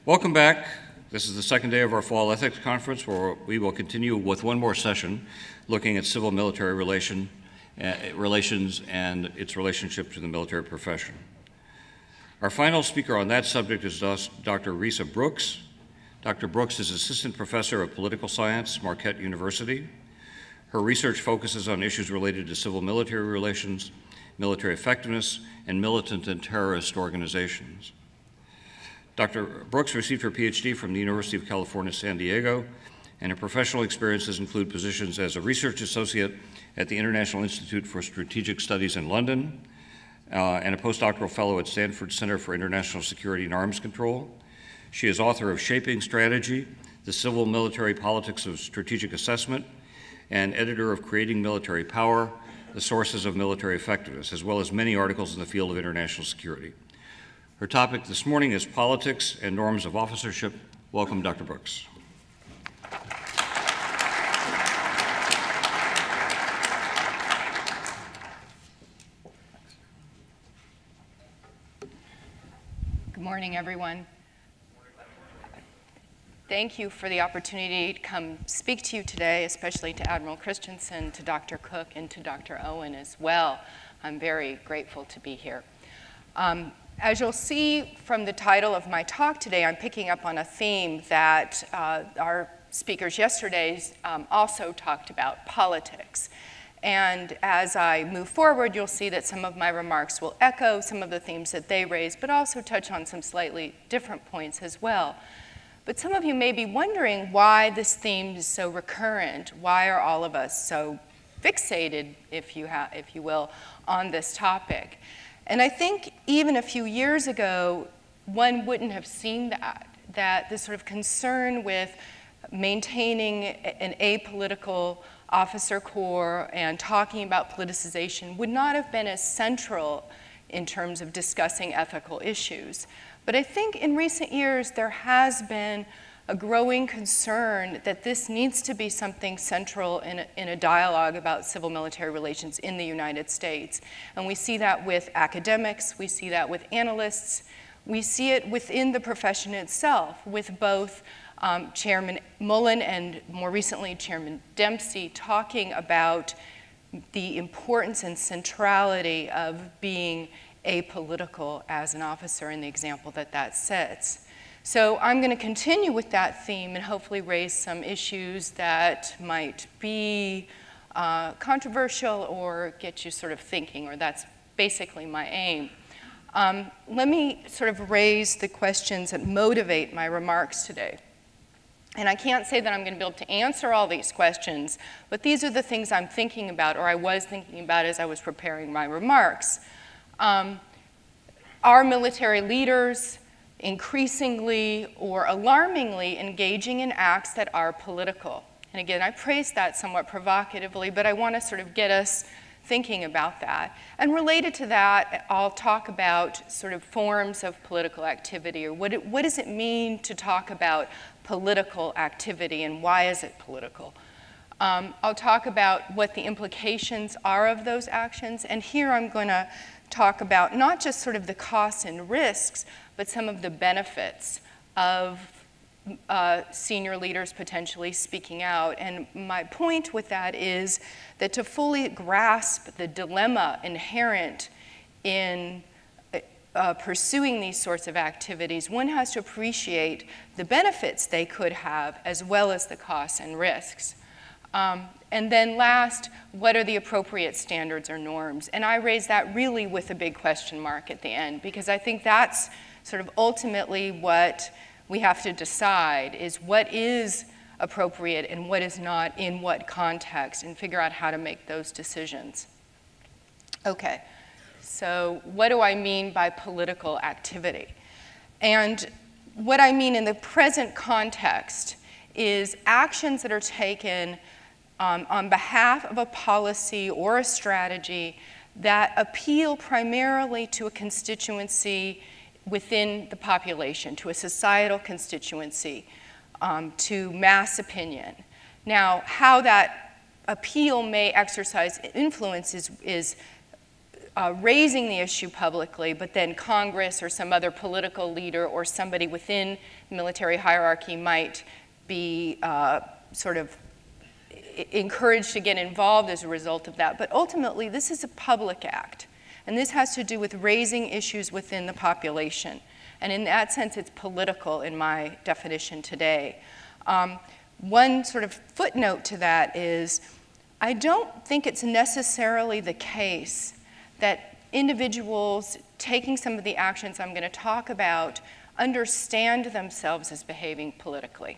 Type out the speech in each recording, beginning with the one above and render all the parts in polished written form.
Welcome back. This is the second day of our Fall Ethics Conference, where we will continue with one more session looking at civil-military relations and its relationship to the military profession. Our final speaker on that subject is Dr. Risa Brooks. Dr. Brooks is Assistant Professor of Political Science, Marquette University. Her research focuses on issues related to civil-military relations, military effectiveness, and militant and terrorist organizations. Dr. Brooks received her PhD from the University of California, San Diego, and her professional experiences include positions as a research associate at the International Institute for Strategic Studies in London, and a postdoctoral fellow at Stanford Center for International Security and Arms Control. She is author of Shaping Strategy, The Civil-Military Politics of Strategic Assessment, and editor of Creating Military Power, The Sources of Military Effectiveness, as well as many articles in the field of international security. Her topic this morning is politics and norms of officership. Welcome, Dr. Brooks. Good morning, everyone. Thank you for the opportunity to come speak to you today, especially to Admiral Christensen, to Dr. Cook, and to Dr. Owen as well. I'm very grateful to be here. As you'll see from the title of my talk today, I'm picking up on a theme that our speakers yesterday also talked about, politics. And as I move forward, you'll see that some of my remarks will echo some of the themes that they raised, but also touch on some slightly different points as well. But some of you may be wondering why this theme is so recurrent. Why are all of us so fixated, if you will, on this topic? And I think even a few years ago, one wouldn't have seen that this sort of concern with maintaining an apolitical officer corps and talking about politicization would not have been as central in terms of discussing ethical issues. But I think in recent years, there has been a growing concern that this needs to be something central in a dialogue about civil-military relations in the United States. And we see that with academics, we see that with analysts, we see it within the profession itself, with both Chairman Mullen and more recently Chairman Dempsey talking about the importance and centrality of being apolitical as an officer in the example that sets. So I'm going to continue with that theme and hopefully raise some issues that might be controversial or get you sort of thinking, or that's basically my aim. Let me sort of raise the questions that motivate my remarks today. And I can't say that I'm going to be able to answer all these questions, but these are the things I'm thinking about, or I was thinking about as I was preparing my remarks. Are military leaders increasingly or alarmingly engaging in acts that are political? And again, I praise that somewhat provocatively, but I want to sort of get us thinking about that. And related to that, I'll talk about sort of forms of political activity, or what does it mean to talk about political activity and why is it political? I'll talk about what the implications are of those actions, and here I'm going to talk about not just sort of the costs and risks, but some of the benefits of senior leaders potentially speaking out. And my point with that is that to fully grasp the dilemma inherent in pursuing these sorts of activities, one has to appreciate the benefits they could have as well as the costs and risks. And then last, what are the appropriate standards or norms? And I raise that really with a big question mark at the end, because I think that's sort of ultimately what we have to decide, is what is appropriate and what is not in what context, and figure out how to make those decisions. Okay, so what do I mean by political activity? And what I mean in the present context is actions that are taken on behalf of a policy or a strategy that appeal primarily to a constituency within the population, to a societal constituency, to mass opinion. Now, how that appeal may exercise influence is raising the issue publicly, but then Congress or some other political leader or somebody within military hierarchy might be sort of encouraged to get involved as a result of that. But ultimately, this is a public act. And this has to do with raising issues within the population. And in that sense, it's political in my definition today. One sort of footnote to that is, I don't think it's necessarily the case that individuals taking some of the actions I'm going to talk about understand themselves as behaving politically.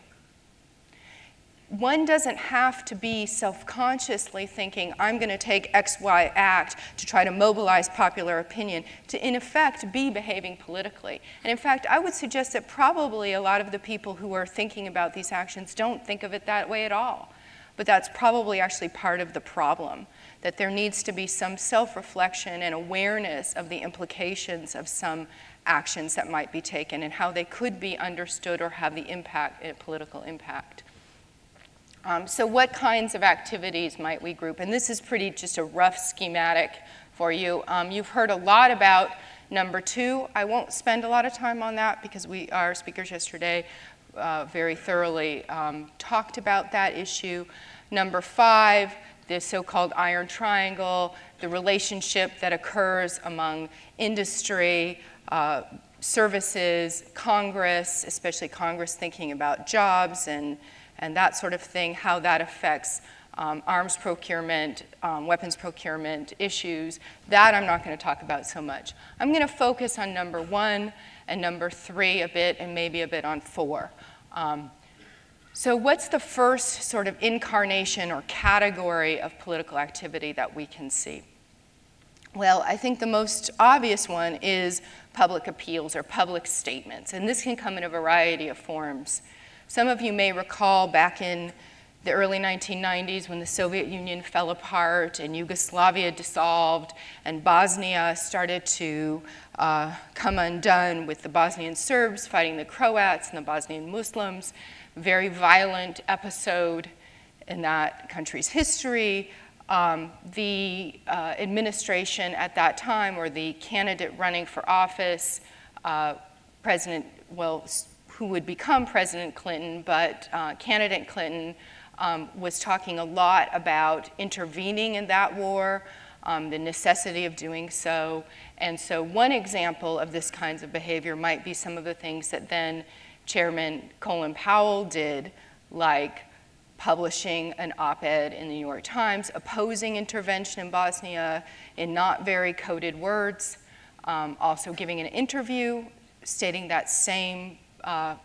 One doesn't have to be self-consciously thinking, I'm going to take X, Y act to try to mobilize popular opinion to, in effect, be behaving politically. And in fact, I would suggest that probably a lot of the people who are thinking about these actions don't think of it that way at all. But that's probably actually part of the problem, that there needs to be some self-reflection and awareness of the implications of some actions that might be taken and how they could be understood or have the impact, political impact. So what kinds of activities might we group? And this is pretty just a rough schematic for you. You've heard a lot about number 2. I won't spend a lot of time on that because our speakers yesterday very thoroughly talked about that issue. Number 5, the so-called iron triangle, the relationship that occurs among industry, services, Congress, especially Congress thinking about jobs and that sort of thing, how that affects arms procurement, weapons procurement issues. That I'm not going to talk about so much. I'm going to focus on number 1 and number 3 a bit and maybe a bit on 4. So what's the first sort of incarnation or category of political activity that we can see? Well, I think the most obvious one is public appeals or public statements, and this can come in a variety of forms. Some of you may recall back in the early 1990s when the Soviet Union fell apart and Yugoslavia dissolved and Bosnia started to come undone with the Bosnian Serbs fighting the Croats and the Bosnian Muslims. Very violent episode in that country's history. The administration at that time, or the candidate running for office, who would become President Clinton, but candidate Clinton was talking a lot about intervening in that war, the necessity of doing so. And so one example of this kinds of behavior might be some of the things that then Chairman Colin Powell did, like publishing an op-ed in the New York Times opposing intervention in Bosnia in not very coded words, also giving an interview stating that same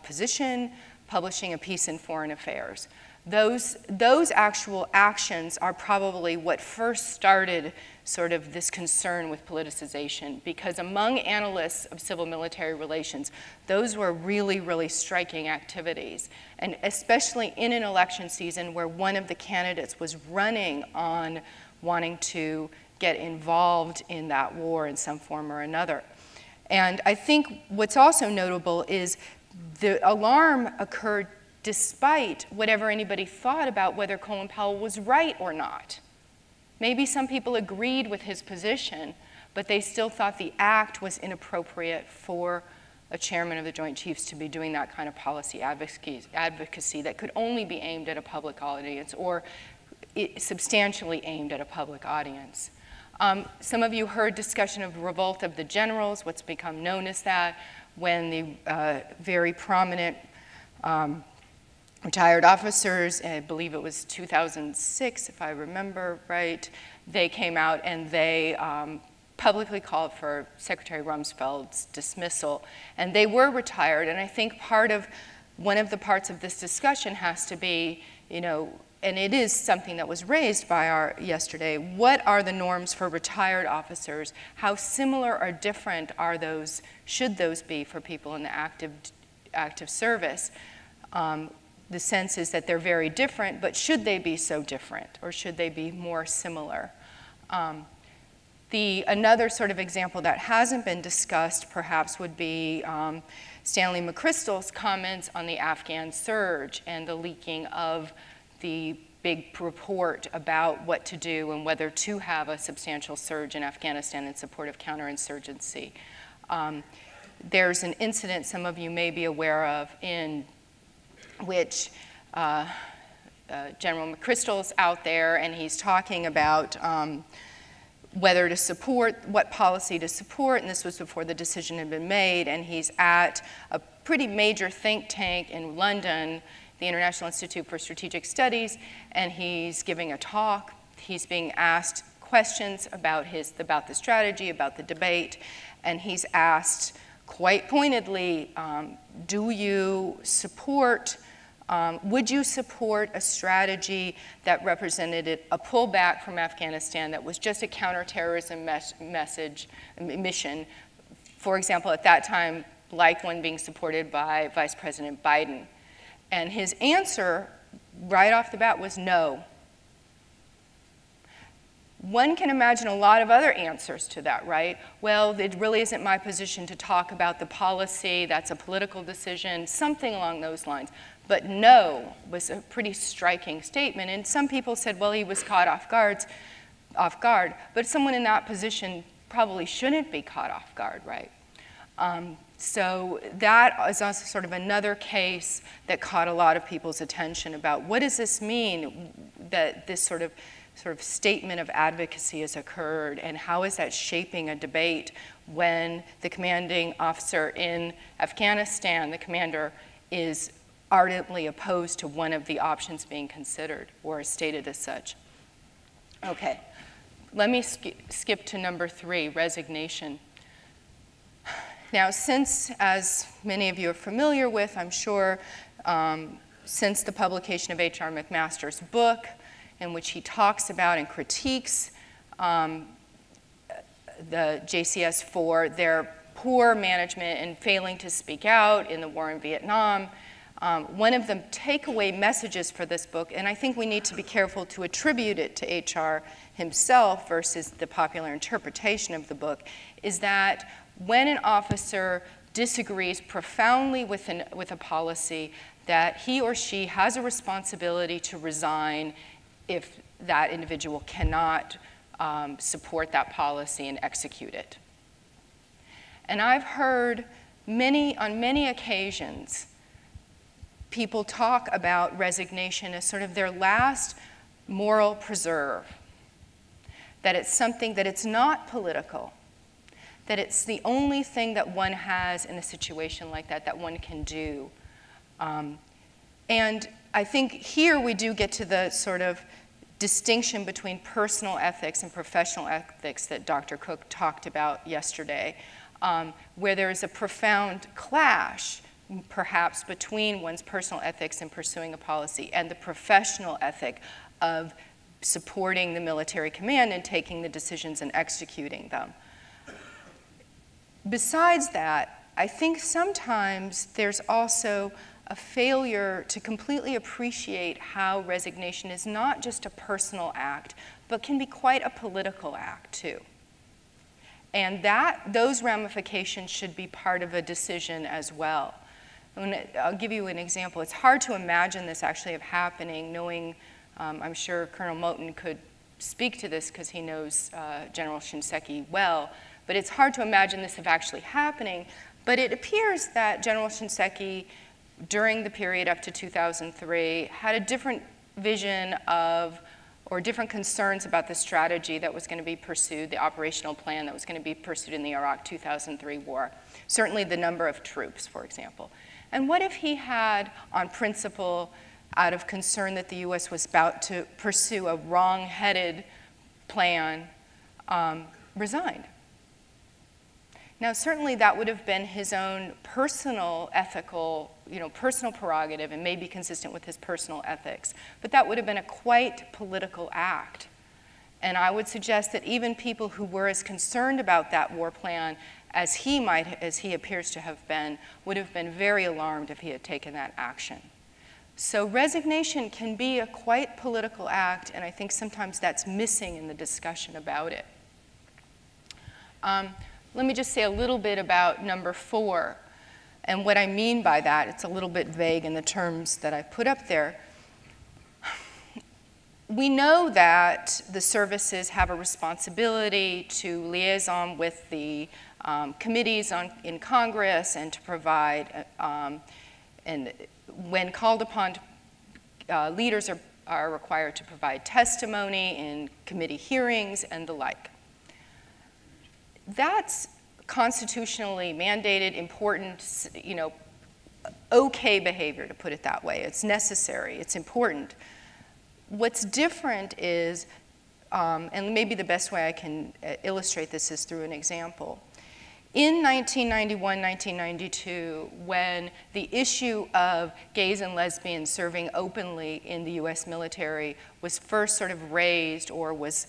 position, publishing a piece in Foreign Affairs. Those actual actions are probably what first started sort of this concern with politicization, because among analysts of civil-military relations, those were really, really striking activities, and especially in an election season where one of the candidates was running on wanting to get involved in that war in some form or another. And I think what's also notable is the alarm occurred despite whatever anybody thought about whether Colin Powell was right or not. Maybe some people agreed with his position, but they still thought the act was inappropriate for a chairman of the Joint Chiefs to be doing that kind of policy advocacy that could only be aimed at a public audience or substantially aimed at a public audience. Some of you heard discussion of revolt of the generals, what's become known as that, when the very prominent retired officers, I believe it was 2006, if I remember right, they came out and they publicly called for Secretary Rumsfeld's dismissal. And they were retired, and I think one of the parts of this discussion has to be, and it is something that was raised by yesterday, what are the norms for retired officers? How similar or different are those, should those be for people in the active service? The sense is that they're very different, but should they be so different, or should they be more similar? Another sort of example that hasn't been discussed perhaps would be Stanley McChrystal's comments on the Afghan surge and the leaking of the big report about what to do and whether to have a substantial surge in Afghanistan in support of counterinsurgency. There's an incident some of you may be aware of in which General McChrystal's out there and he's talking about whether to support, what policy to support, and this was before the decision had been made, and he's at a pretty major think tank in London, the International Institute for Strategic Studies, and he's giving a talk. He's being asked questions about the strategy, about the debate, and he's asked quite pointedly, do you support, would you support a strategy that represented a pullback from Afghanistan that was just a counterterrorism mission, for example, at that time, like one being supported by Vice President Biden? And his answer right off the bat was no. One can imagine a lot of other answers to that, right? Well, it really isn't my position to talk about the policy, that's a political decision, something along those lines. But no was a pretty striking statement, and some people said, well, he was caught off guard, but someone in that position probably shouldn't be caught off guard, right? So that is also sort of another case that caught a lot of people's attention about what does this mean that this sort of statement of advocacy has occurred, and how is that shaping a debate when the commanding officer in Afghanistan, the commander, is ardently opposed to one of the options being considered or is stated as such. Okay, let me skip to number 3, resignation. Now, since, as many of you are familiar with, I'm sure, since the publication of H.R. McMaster's book, in which he talks about and critiques the JCS for their poor management and failing to speak out in the war in Vietnam, one of the takeaway messages for this book, and I think we need to be careful to attribute it to H.R. himself versus the popular interpretation of the book, is that when an officer disagrees profoundly with a policy, that he or she has a responsibility to resign if that individual cannot support that policy and execute it. And I've heard on many occasions, people talk about resignation as sort of their last moral preserve, that it's something that it's not political, that it's the only thing that one has in a situation like that one can do. And I think here we do get to the sort of distinction between personal ethics and professional ethics that Dr. Cook talked about yesterday, where there is a profound clash, perhaps, between one's personal ethics in pursuing a policy and the professional ethic of supporting the military command and taking the decisions and executing them. Besides that, I think sometimes there's also a failure to completely appreciate how resignation is not just a personal act, but can be quite a political act too. And those ramifications should be part of a decision as well. I'll give you an example. It's hard to imagine this actually happening, knowing, I'm sure Colonel Moten could speak to this because he knows General Shinseki well, but it's hard to imagine this actually happening. But it appears that General Shinseki, during the period up to 2003, had a different vision of, or different concerns about the strategy that was going to be pursued, the operational plan that was going to be pursued in the Iraq 2003 war. Certainly the number of troops, for example. And what if he had, on principle, out of concern that the US was about to pursue a wrong-headed plan, resigned? Now, certainly that would have been his own personal ethical, personal prerogative and may be consistent with his personal ethics. But that would have been a quite political act. And I would suggest that even people who were as concerned about that war plan as he appears to have been, would have been very alarmed if he had taken that action. So resignation can be a quite political act, and I think sometimes that's missing in the discussion about it. Let me just say a little bit about number 4. And what I mean by that, it's a little bit vague in the terms that I put up there. We know that the services have a responsibility to liaison with the committees in Congress and to provide, and when called upon, leaders are required to provide testimony in committee hearings and the like. That's constitutionally mandated, important, you know, okay behavior, to put it that way. It's necessary, it's important. What's different is, and maybe the best way I can illustrate this is through an example. In 1991, 1992, when the issue of gays and lesbians serving openly in the US military was first sort of raised, or was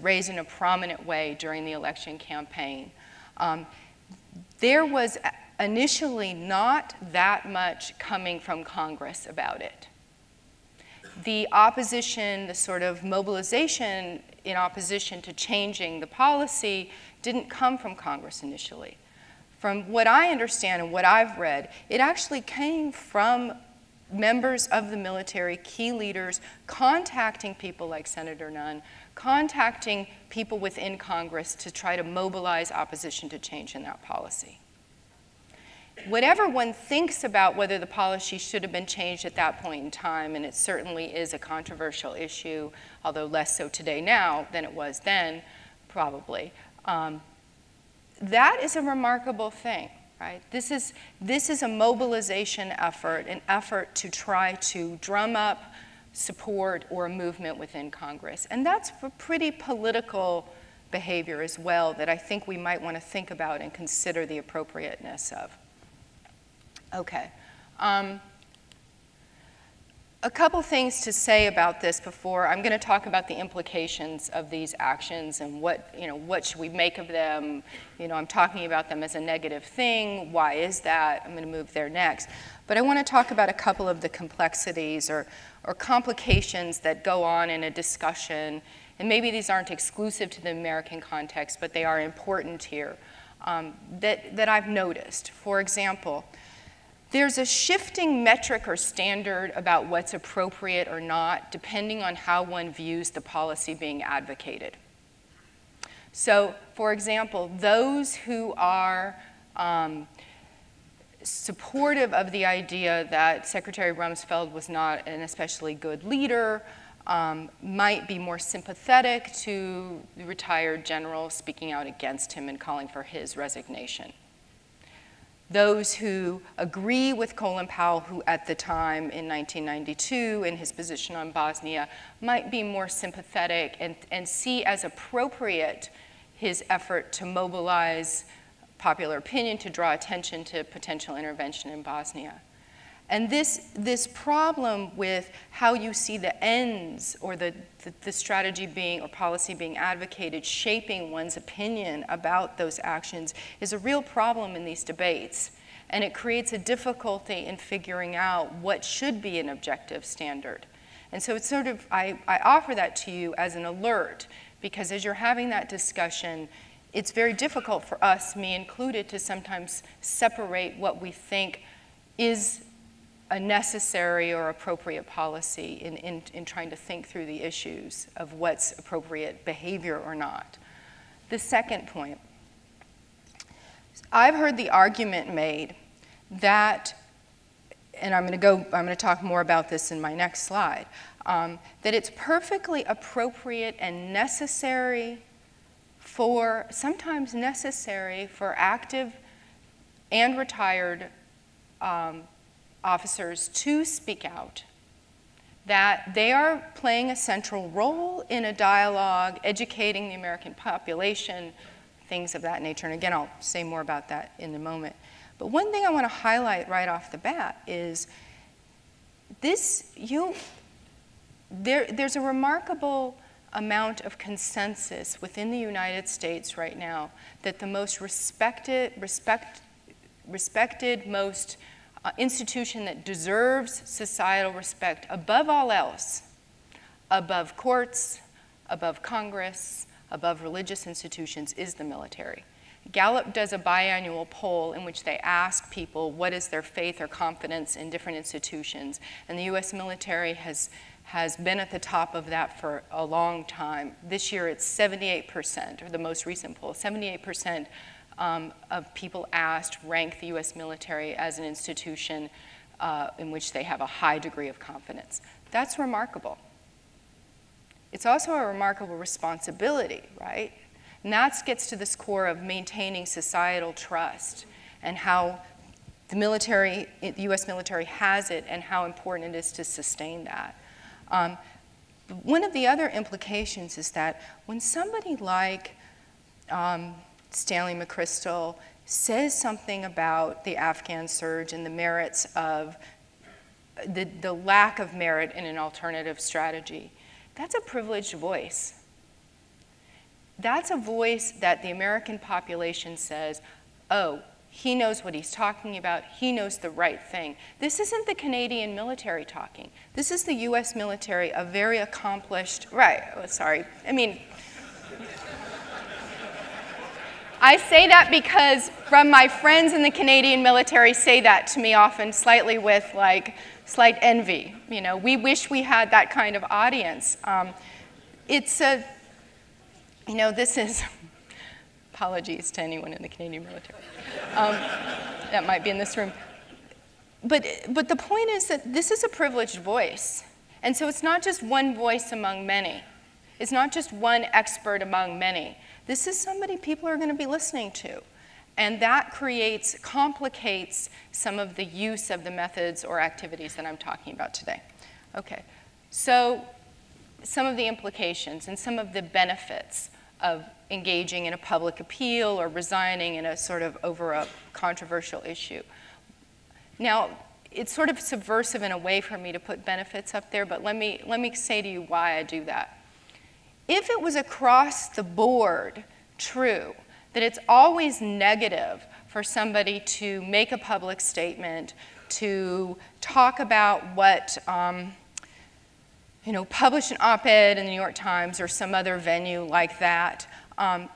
raised in a prominent way during the election campaign, there was initially not that much coming from Congress about it. The opposition, the sort of mobilization in opposition to changing the policy didn't come from Congress initially. From what I understand and what I've read, it actually came from members of the military, key leaders, contacting people like Senator Nunn, contacting people within Congress to try to mobilize opposition to change in that policy. Whatever one thinks about whether the policy should have been changed at that point in time, and it certainly is a controversial issue, although less so today now than it was then, probably, that is a remarkable thing, right? This is a mobilization effort, an effort to try to drum up support or a movement within Congress. And that's a pretty political behavior as well that I think we might want to think about and consider the appropriateness of. Okay. A couple things to say about this before. I'm going to talk about the implications of these actions and what should we make of them. I'm talking about them as a negative thing. Why is that? I'm going to move there next. But I want to talk about a couple of the complexities or complications that go on in a discussion. And maybe these aren't exclusive to the American context, but they are important here, that I've noticed. For example, there's a shifting metric or standard about what's appropriate or not, depending on how one views the policy being advocated. So, for example, those who are supportive of the idea that Secretary Rumsfeld was not an especially good leader might be more sympathetic to the retired general speaking out against him and calling for his resignation. Those who agree with Colin Powell, who at the time in 1992 in his position on Bosnia might be more sympathetic and see as appropriate his effort to mobilize popular opinion to draw attention to potential intervention in Bosnia. And this problem with how you see the ends or the strategy being or policy being advocated shaping one's opinion about those actions is a real problem in these debates. And it creates a difficulty in figuring out what should be an objective standard. And so it's sort of, I offer that to you as an alert, because as you're having that discussion, it's very difficult for us, me included, to sometimes separate what we think is a necessary or appropriate policy in trying to think through the issues of what's appropriate behavior or not. The second point, I've heard the argument made that, and I'm going to talk more about this in my next slide, that it's perfectly appropriate and necessary sometimes necessary for active and retired officers to speak out, that they are playing a central role in a dialogue, educating the American population, things of that nature. And again, I'll say more about that in a moment. But one thing I want to highlight right off the bat is there's a remarkable amount of consensus within the United States right now that the most respected, most institution that deserves societal respect above all else, above courts, above Congress, above religious institutions, is the military. Gallup does a biannual poll in which they ask people what is their faith or confidence in different institutions, and the US military has has been at the top of that for a long time. This year it's 78%, or the most recent poll, 78% of people asked rank the US military as an institution in which they have a high degree of confidence. That's remarkable. It's also a remarkable responsibility, right? And that gets to this core of maintaining societal trust and how the military, the US military has it and how important it is to sustain that. One of the other implications is that when somebody like Stanley McChrystal says something about the Afghan surge and the merits of the lack of merit in an alternative strategy, that's a privileged voice. That's a voice that the American population says, oh, he knows what he's talking about. He knows the right thing. This isn't the Canadian military talking. This is the US military, a very accomplished, right, oh, sorry. I mean, I say that because from my friends in the Canadian military say that to me often, slightly with like slight envy. You know, we wish we had that kind of audience. It's a, you know, this is, apologies to anyone in the Canadian military that might be in this room. But the point is that this is a privileged voice. And so it's not just one voice among many. It's not just one expert among many. This is somebody people are going to be listening to. And that complicates some of the use of the methods or activities that I'm talking about today. Okay, so some of the implications and some of the benefits of engaging in a public appeal or resigning in a sort of over a controversial issue. Now, it's sort of subversive in a way for me to put benefits up there, but let me say to you why I do that. If it was across the board true that it's always negative for somebody to make a public statement, to talk about what, you know, publish an op-ed in the New York Times or some other venue like that,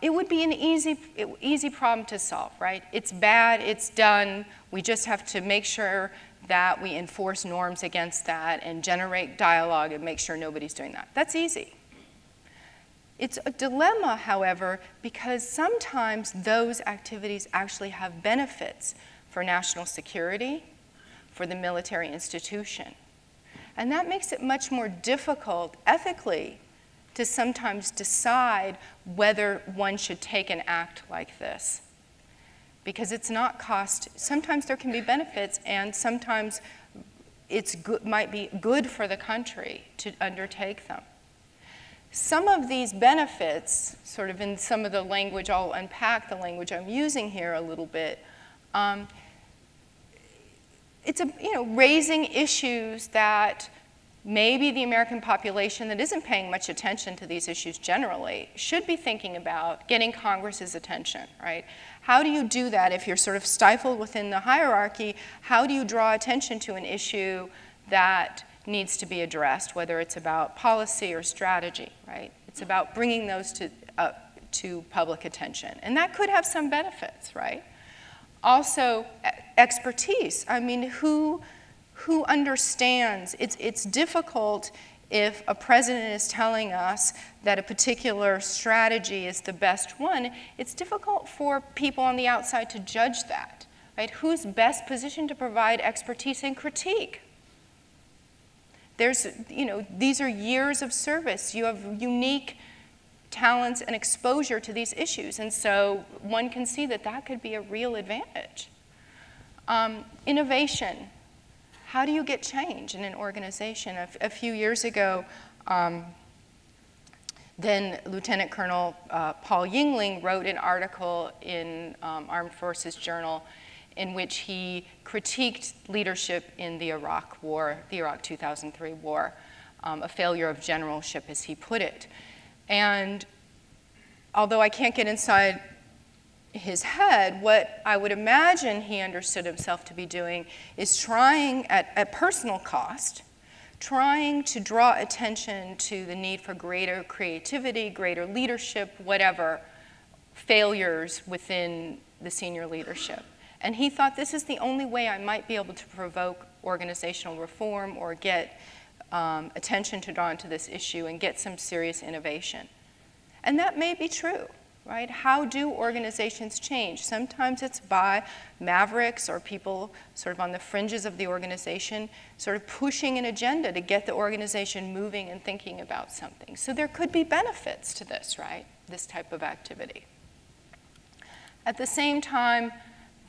it would be an easy problem to solve, right? It's bad, it's done, we just have to make sure that we enforce norms against that and generate dialogue and make sure nobody's doing that. That's easy. It's a dilemma, however, because sometimes those activities actually have benefits for national security, for the military institution. And that makes it much more difficult ethically to sometimes decide whether one should take an act like this. Because it's not sometimes there can be benefits and sometimes it's might be good for the country to undertake them. Some of these benefits, sort of in some of the language, I'll unpack the language I'm using here a little bit. It's raising issues that maybe the American population that isn't paying much attention to these issues generally should be thinking about getting Congress's attention, right? How do you do that if you're sort of stifled within the hierarchy? How do you draw attention to an issue that needs to be addressed, whether it's about policy or strategy, right? It's about bringing those to public attention. And that could have some benefits, right? Also, expertise. I mean, who understands? It's difficult if a president is telling us that a particular strategy is the best one. It's difficult for people on the outside to judge that, right? Who's best positioned to provide expertise and critique? There's, these are years of service. You have unique talents and exposure to these issues, and so one can see that that could be a real advantage. Innovation. How do you get change in an organization? A few years ago, then Lieutenant Colonel Paul Yingling wrote an article in Armed Forces Journal in which he critiqued leadership in the Iraq War, the Iraq 2003 war, a failure of generalship, as he put it. And although I can't get inside his head, what I would imagine he understood himself to be doing is trying, at personal cost, trying to draw attention to the need for greater creativity, greater leadership, whatever, failures within the senior leadership. And he thought, this is the only way I might be able to provoke organizational reform or get attention to drawn to this issue and get some serious innovation. And that may be true, right? How do organizations change? Sometimes it's by mavericks or people sort of on the fringes of the organization sort of pushing an agenda to get the organization moving and thinking about something. So there could be benefits to this, right? This type of activity. At the same time,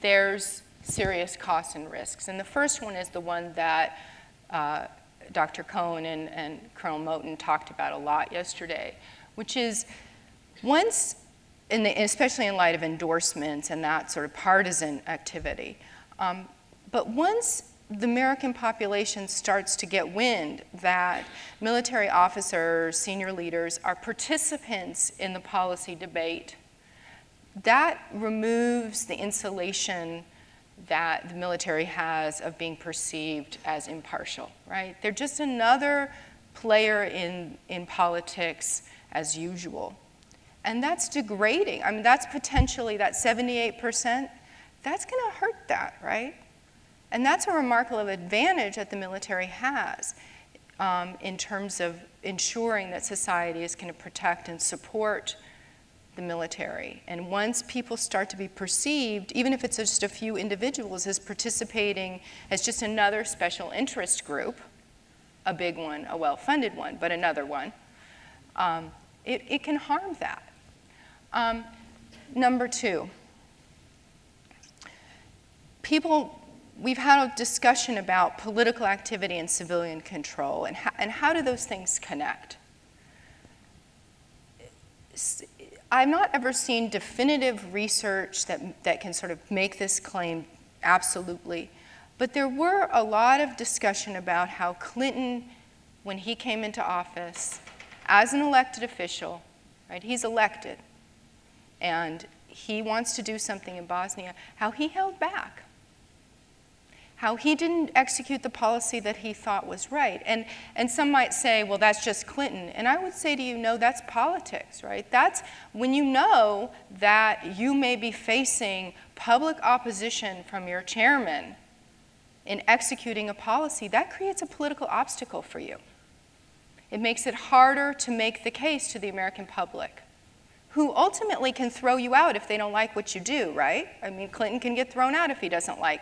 there's serious costs and risks. And the first one is the one that Dr. Cohen and Colonel Moten talked about a lot yesterday, which is once, especially in light of endorsements and that sort of partisan activity, but once the American population starts to get wind that military officers, senior leaders are participants in the policy debate, that removes the insulation that the military has of being perceived as impartial, right? They're just another player in politics as usual. And that's degrading. I mean, that's potentially, that 78%, that's going to hurt that, right? And that's a remarkable advantage that the military has in terms of ensuring that society is going to protect and support the military. And once people start to be perceived, even if it's just a few individuals, as participating as just another special interest group, a big one, a well-funded one, but another one, it can harm that. Number two, we've had a discussion about political activity and civilian control, and how do those things connect? I've not ever seen definitive research that can sort of make this claim absolutely, but there were a lot of discussion about how Clinton, when he came into office, as an elected official, right, he's elected, and he wants to do something in Bosnia, how he held back, how he didn't execute the policy that he thought was right. And some might say, well, that's just Clinton. And I would say to you, no, that's politics, right? That's when you know that you may be facing public opposition from your chairman in executing a policy, that creates a political obstacle for you. It makes it harder to make the case to the American public, who ultimately can throw you out if they don't like what you do, right? I mean, Clinton can get thrown out if he doesn't like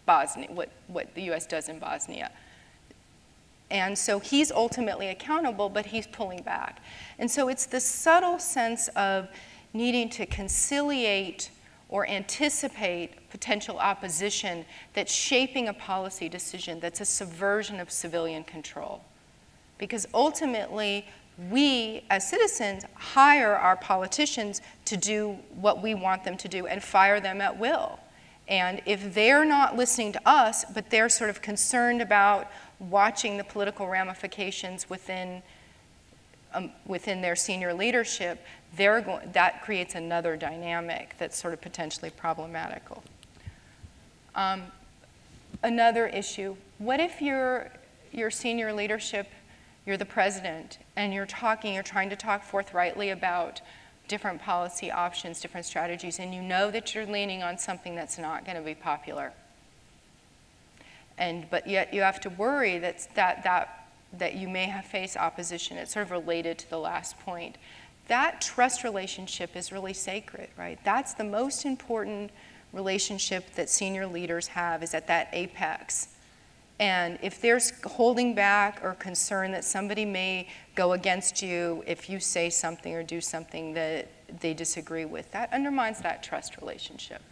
Bosnia, what the US does in Bosnia. And so he's ultimately accountable, but he's pulling back. And so it's this subtle sense of needing to conciliate or anticipate potential opposition that's shaping a policy decision that's a subversion of civilian control. Because ultimately, we as citizens hire our politicians to do what we want them to do and fire them at will. And if they're not listening to us, but they're sort of concerned about watching the political ramifications within their senior leadership, that creates another dynamic that's sort of potentially problematical. Another issue, what if your senior leadership, you're the president, and you're trying to talk forthrightly about different policy options, different strategies, and you know that you're leaning on something that's not going to be popular. But yet you have to worry that you may have faced opposition. It's sort of related to the last point. That trust relationship is really sacred, right? That's the most important relationship that senior leaders have, is at that apex. And if there's holding back or concern that somebody may go against you if you say something or do something that they disagree with, that undermines that trust relationship.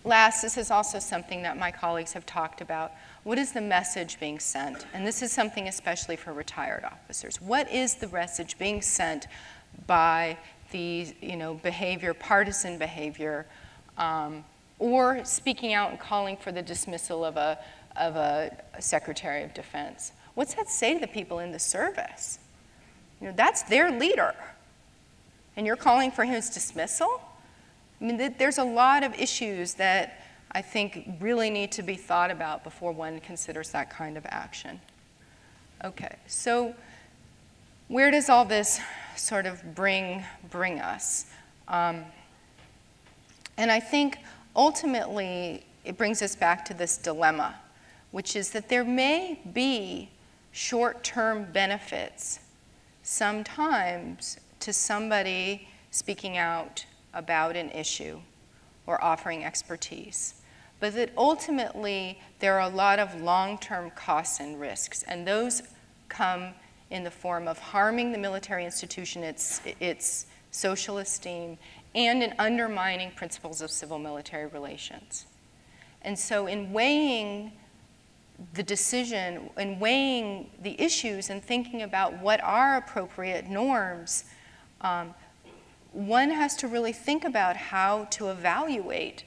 Last, this is also something that my colleagues have talked about. What is the message being sent? And this is something especially for retired officers. What is the message being sent by the behavior, partisan behavior, or speaking out and calling for the dismissal of a Secretary of Defense? What's that say to the people in the service? That's their leader, and you're calling for his dismissal? I mean, there's a lot of issues that I think really need to be thought about before one considers that kind of action. Okay, so where does all this sort of bring us? And I think ultimately it brings us back to this dilemma, which is that there may be short-term benefits sometimes to somebody speaking out about an issue or offering expertise, but that ultimately there are a lot of long-term costs and risks, and those come in the form of harming the military institution, its social esteem, and in undermining principles of civil-military relations. And so in weighing the decision, in weighing the issues and thinking about what are appropriate norms, one has to really think about how to evaluate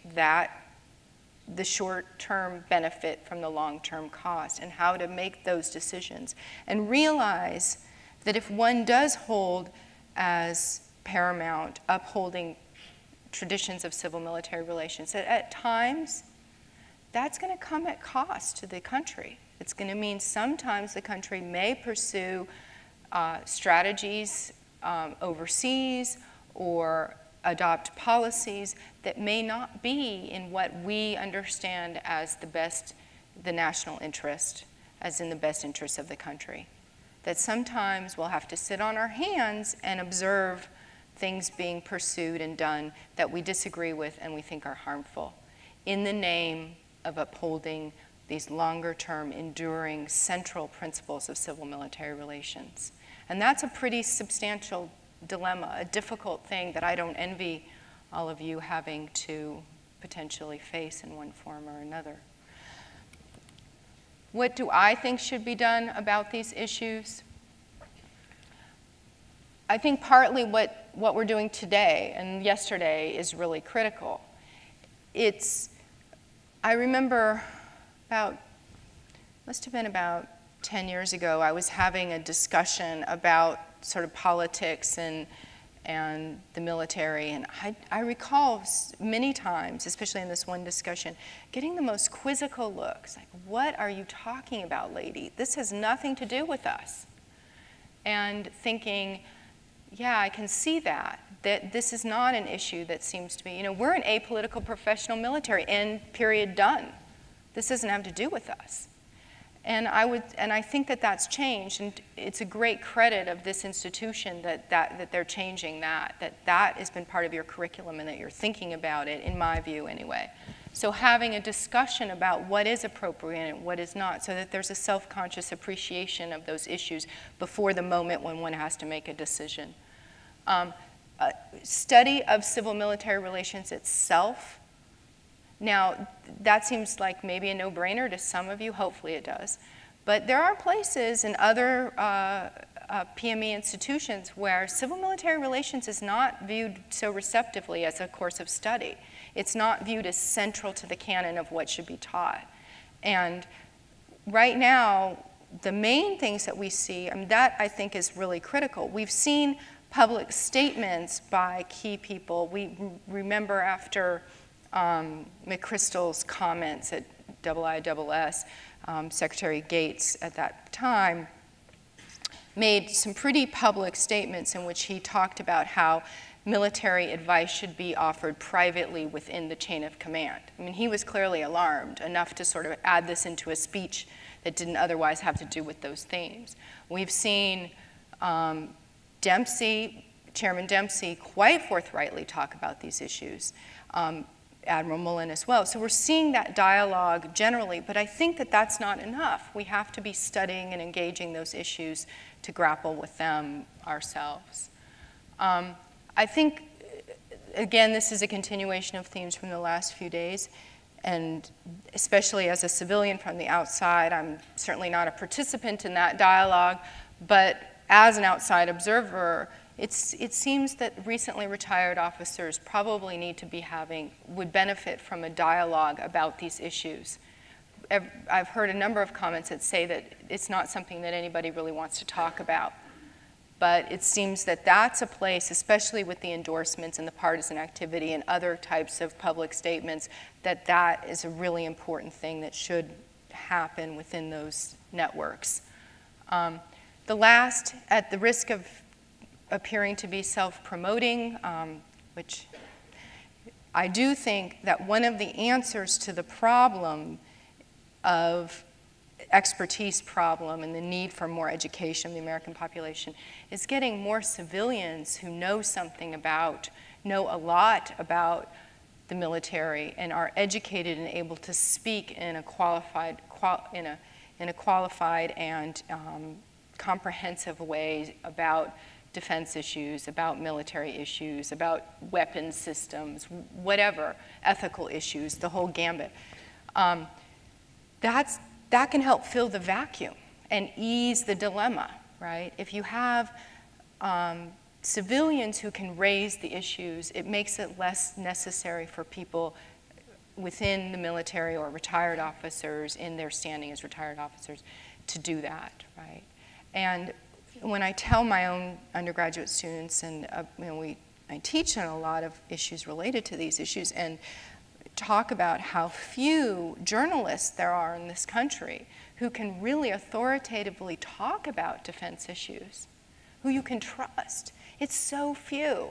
the short-term benefit from the long-term cost, and how to make those decisions, and realize that if one does hold as paramount upholding traditions of civil-military relations, that at times that's going to come at cost to the country. It's going to mean sometimes the country may pursue strategies overseas or adopt policies that may not be in what we understand as the national interest, as in the best interest of the country. That sometimes we'll have to sit on our hands and observe things being pursued and done that we disagree with and we think are harmful in the name of upholding these longer-term, enduring, central principles of civil-military relations. And that's a pretty substantial dilemma, a difficult thing that I don't envy all of you having to potentially face in one form or another. What do I think should be done about these issues? I think partly what we're doing today and yesterday is really critical. I remember must have been about 10 years ago, I was having a discussion about sort of politics and the military, and I recall many times, especially in this one discussion, getting the most quizzical looks, like, what are you talking about, lady? This has nothing to do with us. And thinking, yeah, I can see that this is not an issue that seems to be, we're an apolitical professional military, end, period, done. This doesn't have to do with us. And I think that that's changed, and it's a great credit of this institution that they're changing that has been part of your curriculum and that you're thinking about it, in my view anyway. So having a discussion about what is appropriate and what is not, so that there's a self-conscious appreciation of those issues before the moment when one has to make a decision. Study of civil-military relations itself. Now, that seems like maybe a no-brainer to some of you. Hopefully it does. But there are places in other PME institutions where civil-military relations is not viewed so receptively as a course of study. It's not viewed as central to the canon of what should be taught. And right now, the main things that we see, that I think is really critical. We've seen public statements by key people. We remember after McChrystal's comments at IISS, Secretary Gates at that time made some pretty public statements in which he talked about how military advice should be offered privately within the chain of command. I mean, he was clearly alarmed enough to sort of add this into a speech that didn't otherwise have to do with those themes. We've seen Chairman Dempsey quite forthrightly talk about these issues. Admiral Mullen as well. So we're seeing that dialogue generally, but I think that that's not enough. We have to be studying and engaging those issues to grapple with them ourselves. I think, again, this is a continuation of themes from the last few days, and especially as a civilian from the outside, I'm certainly not a participant in that dialogue, but as an outside observer, it seems that recently retired officers probably would benefit from a dialogue about these issues. I've heard a number of comments that say that it's not something that anybody really wants to talk about. But it seems that that's a place, especially with the endorsements and the partisan activity and other types of public statements, that is a really important thing that should happen within those networks. The last, at the risk of appearing to be self-promoting, which I do think that one of the answers to the problem of expertise problem and the need for more education of the American population is getting more civilians who know a lot about the military and are educated and able to speak in a qualified and comprehensive way about defense issues, about military issues, about weapons systems, whatever, ethical issues, the whole gambit. That can help fill the vacuum and ease the dilemma, right? If you have civilians who can raise the issues, it makes it less necessary for people within the military or retired officers in their standing as retired officers to do that, right? And when I tell my own undergraduate students, and I teach on a lot of issues related to these issues, and talk about how few journalists there are in this country who can really authoritatively talk about defense issues, who you can trust. It's so few.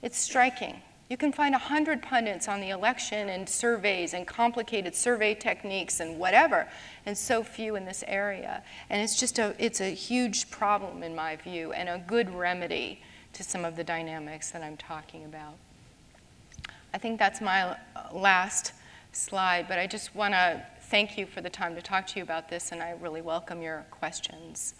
It's striking. You can find 100 pundits on the election and surveys and complicated survey techniques and whatever, and so few in this area. And it's a huge problem in my view, and a good remedy to some of the dynamics that I'm talking about. I think that's my last slide, but I just want to thank you for the time to talk to you about this, and I really welcome your questions.